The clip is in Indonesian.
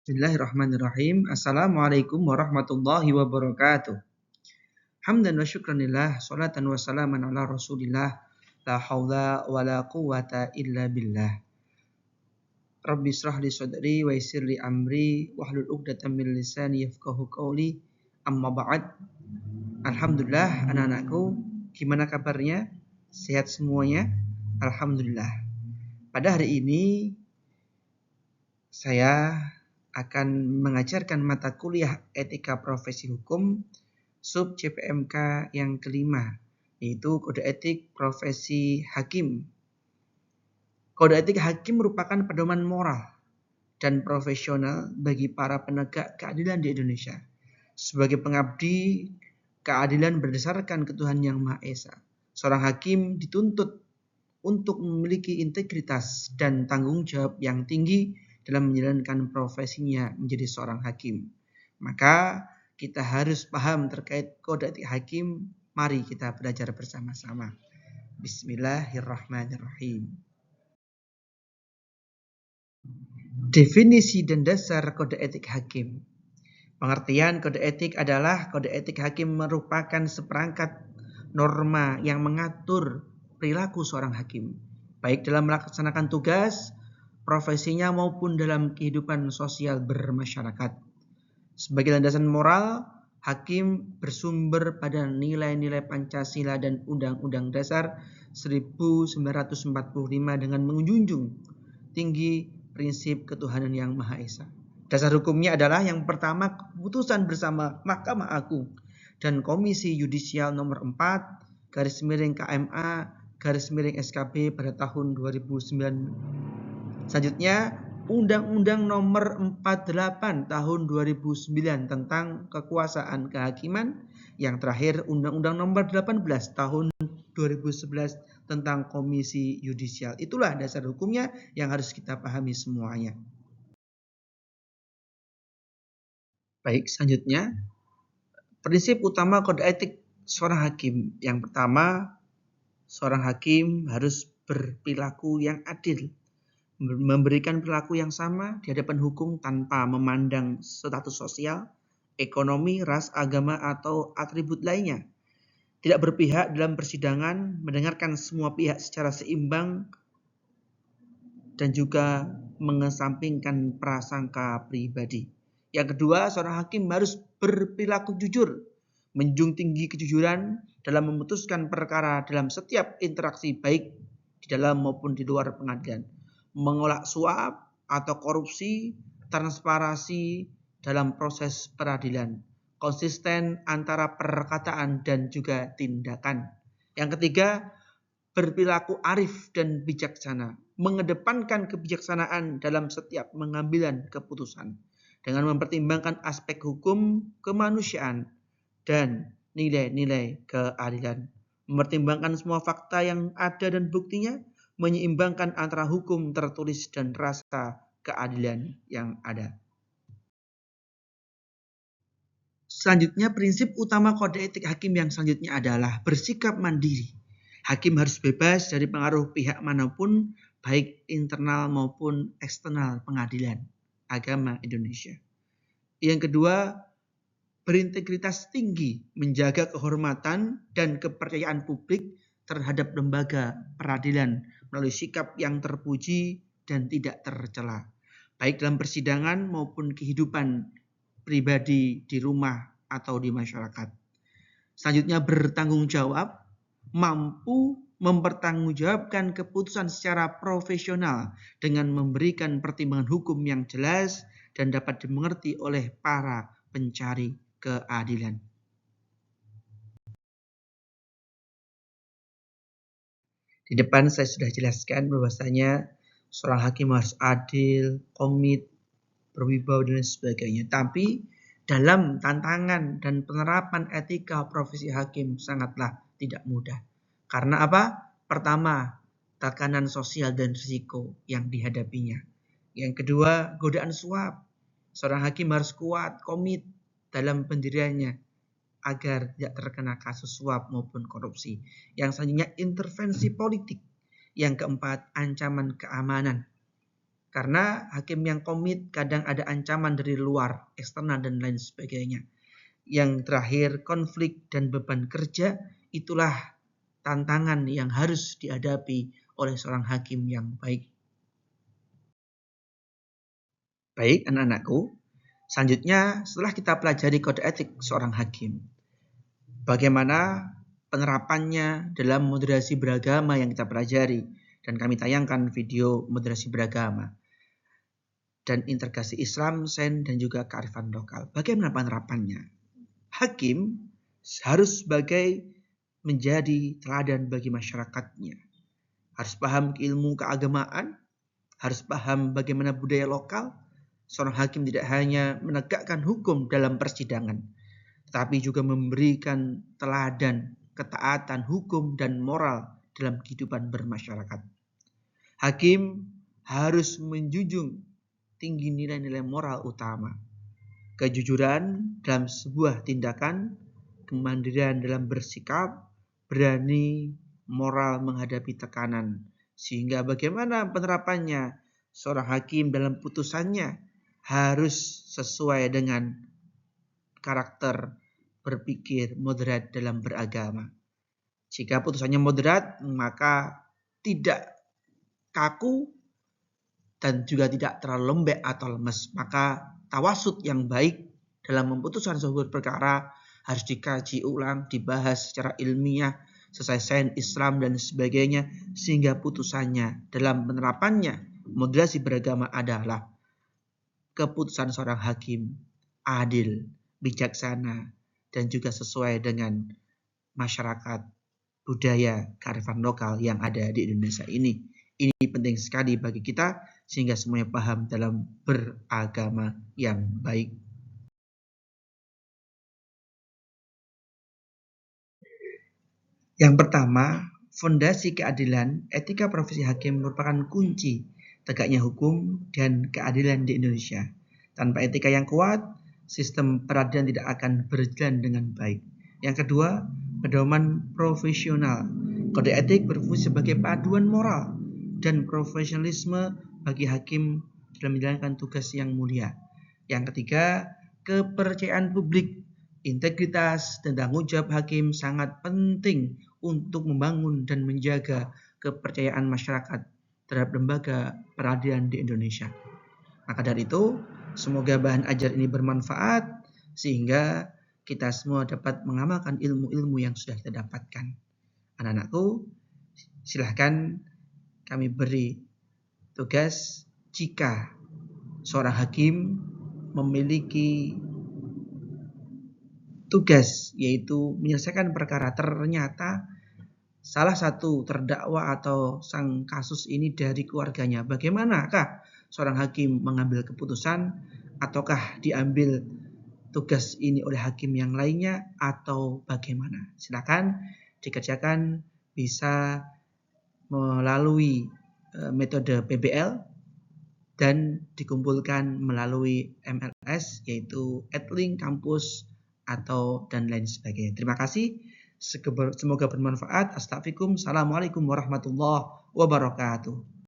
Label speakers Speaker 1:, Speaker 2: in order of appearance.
Speaker 1: Bismillahirrahmanirrahim. Assalamualaikum warahmatullahi wabarakatuh. Hamdan wa syukranillah, salatan wa salaman ala rasulillah, la hawla wa la quwata illa billah. Rabbi israh li sadri wa yassir li amri wahlul 'uqdatam min lisani yafqahu qawli. Amma ba'd. Alhamdulillah anak-anakku, gimana kabarnya? Sehat semuanya? Alhamdulillah. Pada hari ini saya akan mengajarkan mata kuliah Etika Profesi Hukum sub CPMK yang kelima, yaitu Kode Etik Profesi Hakim. Kode etik hakim merupakan pedoman moral dan profesional bagi para penegak keadilan di Indonesia. Sebagai pengabdi keadilan berdasarkan ketuhanan Yang Maha Esa, seorang hakim dituntut untuk memiliki integritas dan tanggung jawab yang tinggi dalam menjalankan profesinya menjadi seorang hakim. Maka kita harus paham terkait kode etik hakim. Mari kita belajar bersama-sama. Bismillahirrahmanirrahim. Definisi dan dasar kode etik hakim. Pengertian kode etik adalah kode etik hakim merupakan seperangkat norma yang mengatur perilaku seorang hakim, baik dalam melaksanakan tugas profesinya maupun dalam kehidupan sosial bermasyarakat. Sebagai landasan moral, hakim bersumber pada nilai-nilai Pancasila dan Undang-Undang Dasar 1945 dengan menjunjung tinggi prinsip ketuhanan Yang Maha Esa. Dasar hukumnya adalah yang pertama, keputusan bersama Mahkamah Agung dan Komisi Yudisial nomor 4 /KMA/SKB pada tahun 2009. Selanjutnya, Undang-Undang nomor 48 tahun 2009 tentang kekuasaan kehakiman. Yang terakhir, Undang-Undang nomor 18 tahun 2011 tentang Komisi Yudisial. Itulah dasar hukumnya yang harus kita pahami semuanya. Baik, selanjutnya, prinsip utama kode etik seorang hakim. Yang pertama, seorang hakim harus berperilaku yang adil, memberikan perilaku yang sama di hadapan hukum tanpa memandang status sosial, ekonomi, ras, agama, atau atribut lainnya. Tidak berpihak dalam persidangan, mendengarkan semua pihak secara seimbang, dan juga mengesampingkan prasangka pribadi. Yang kedua, seorang hakim harus berperilaku jujur, menjunjung tinggi kejujuran dalam memutuskan perkara dalam setiap interaksi baik di dalam maupun di luar pengadilan, menolak suap atau korupsi, transparansi dalam proses peradilan, konsisten antara perkataan dan juga tindakan. Yang ketiga, berperilaku arif dan bijaksana, mengedepankan kebijaksanaan dalam setiap pengambilan keputusan dengan mempertimbangkan aspek hukum, kemanusiaan, dan nilai-nilai keadilan. Mempertimbangkan semua fakta yang ada dan buktinya, menyeimbangkan antara hukum tertulis dan rasa keadilan yang ada. Selanjutnya, prinsip utama kode etik hakim yang selanjutnya adalah bersikap mandiri. Hakim harus bebas dari pengaruh pihak manapun, baik internal maupun eksternal pengadilan agama Indonesia. Yang kedua, berintegritas tinggi, menjaga kehormatan dan kepercayaan publik terhadap lembaga peradilan melalui sikap yang terpuji dan tidak tercela, baik dalam persidangan maupun kehidupan pribadi di rumah atau di masyarakat. Selanjutnya, bertanggung jawab, mampu mempertanggungjawabkan keputusan secara profesional dengan memberikan pertimbangan hukum yang jelas dan dapat dimengerti oleh para pencari keadilan. Di depan saya sudah jelaskan bahwasanya seorang hakim harus adil, komit, berwibawa dan sebagainya. Tapi dalam tantangan dan penerapan etika profesi hakim sangatlah tidak mudah. Karena apa? Pertama, tekanan sosial dan risiko yang dihadapinya. Yang kedua, godaan suap. Seorang hakim harus kuat, komit dalam pendiriannya agar tidak terkena kasus suap maupun korupsi. Yang selanjutnya, intervensi politik. Yang keempat, ancaman keamanan. Karena hakim yang komit kadang ada ancaman dari luar, eksternal dan lain sebagainya. Yang terakhir, konflik dan beban kerja, itulah tantangan yang harus dihadapi oleh seorang hakim yang baik. Baik, anak-anakku, selanjutnya setelah kita pelajari kode etik seorang hakim, bagaimana penerapannya dalam moderasi beragama yang kita pelajari, dan kami tayangkan video moderasi beragama dan integrasi Islam, Sains, dan juga kearifan lokal. Bagaimana penerapannya? Hakim harus menjadi teladan bagi masyarakatnya. Harus paham ilmu keagamaan, harus paham bagaimana budaya lokal. Seorang hakim tidak hanya menegakkan hukum dalam persidangan, tetapi juga memberikan teladan, ketaatan, hukum, dan moral dalam kehidupan bermasyarakat. Hakim harus menjunjung tinggi nilai-nilai moral utama. Kejujuran dalam sebuah tindakan, kemandirian dalam bersikap, berani moral menghadapi tekanan. Sehingga bagaimana penerapannya? Seorang hakim dalam putusannya harus sesuai dengan karakter berpikir moderat dalam beragama. Jika putusannya moderat, maka tidak kaku dan juga tidak terlalu lembek atau lemes. Maka tawasud yang baik dalam memutuskan sebuah perkara harus dikaji ulang, dibahas secara ilmiah, sesuai sains Islam dan sebagainya, sehingga putusannya dalam penerapannya moderasi beragama adalah keputusan seorang hakim adil, bijaksana, dan juga sesuai dengan masyarakat, budaya, kearifan lokal yang ada di Indonesia ini. Ini penting sekali bagi kita sehingga semuanya paham dalam beragama yang baik. Yang pertama, fondasi keadilan, etika profesi hakim merupakan kunci tegaknya hukum dan keadilan di Indonesia. Tanpa etika yang kuat, sistem peradilan tidak akan berjalan dengan baik. Yang kedua, pedoman profesional. Kode etik berfungsi sebagai paduan moral dan profesionalisme bagi hakim dalam menjalankan tugas yang mulia. Yang ketiga, kepercayaan publik. Integritas dan tanggung jawab hakim sangat penting untuk membangun dan menjaga kepercayaan masyarakat terhadap lembaga peradilan di Indonesia. Maka dari itu, semoga bahan ajar ini bermanfaat sehingga kita semua dapat mengamalkan ilmu-ilmu yang sudah kita dapatkan. Anak-anakku, silahkan kami beri tugas jika seorang hakim memiliki tugas yaitu menyelesaikan perkara, ternyata salah satu terdakwa atau sang kasus ini dari keluarganya. Bagaimanakah seorang hakim mengambil keputusan, ataukah diambil tugas ini oleh hakim yang lainnya atau bagaimana? Silakan dikerjakan, bisa melalui metode PBL dan dikumpulkan melalui MLS yaitu Edlink Kampus atau dan lain sebagainya. Terima kasih. Semoga bermanfaat. Astagfirullahaladzim. Assalamualaikum warahmatullahi wabarakatuh.